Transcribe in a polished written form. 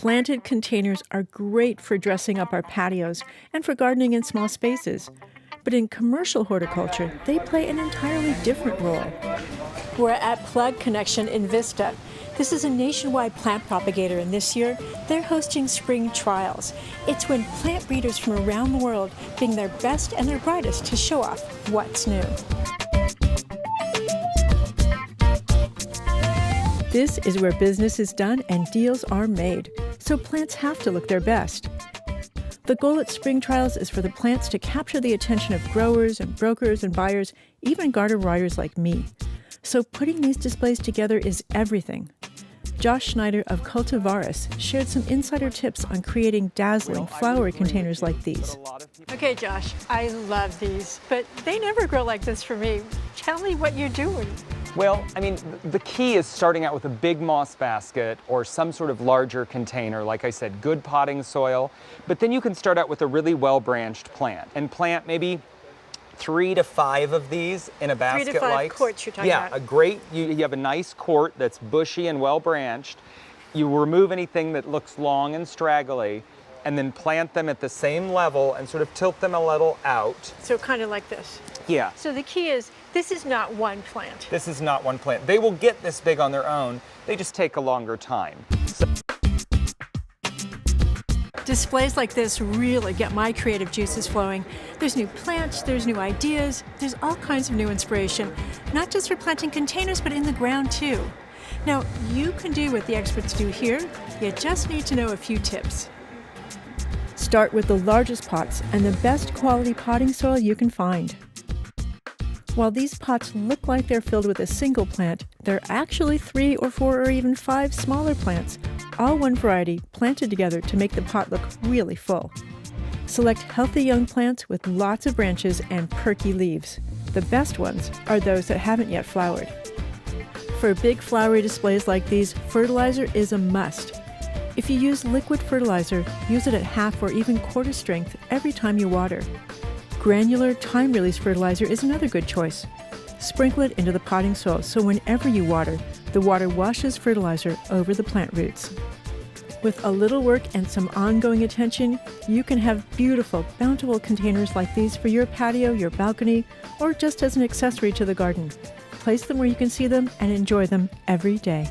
Planted containers are great for dressing up our patios and for gardening in small spaces. But in commercial horticulture, they play an entirely different role. We're at Plug Connection in Vista. This is a nationwide plant propagator, and this year, they're hosting spring trials. It's when plant breeders from around the world bring their best and their brightest to show off what's new. This is where business is done and deals are made, so plants have to look their best. The goal at spring trials is for the plants to capture the attention of growers and brokers and buyers, even garden riders like me. So putting these displays together is everything. Josh Schneider of Cultivaris shared some insider tips on creating dazzling flower containers like these. Okay, Josh, I love these, but they never grow like this for me. Tell me what you're doing. Well, I mean, the key is starting out with a big moss basket or some sort of larger container. Like I said, good potting soil. But then you can start out with a really well-branched plant and plant maybe 3 to 5 of these in a basket. 3 to 5 quarts you're talking about. Yeah, a great, you have a nice quart that's bushy and well-branched. You remove anything that looks long and straggly, and then plant them at the same level and sort of tilt them a little out. So kind of like this. Yeah. So the key is, this is not one plant. This is not one plant. They will get this big on their own. They just take a longer time. Displays like this really get my creative juices flowing. There's new plants, there's new ideas, there's all kinds of new inspiration, not just for planting containers, but in the ground too. Now, you can do what the experts do here. You just need to know a few tips. Start with the largest pots and the best quality potting soil you can find. While these pots look like they're filled with a single plant, they're actually 3 or 4 or even 5 smaller plants, all one variety planted together to make the pot look really full. Select healthy young plants with lots of branches and perky leaves. The best ones are those that haven't yet flowered. For big flowery displays like these, fertilizer is a must. If you use liquid fertilizer, use it at half or even quarter strength every time you water. Granular time-release fertilizer is another good choice. Sprinkle it into the potting soil so whenever you water, the water washes fertilizer over the plant roots. With a little work and some ongoing attention, you can have beautiful, bountiful containers like these for your patio, your balcony, or just as an accessory to the garden. Place them where you can see them and enjoy them every day.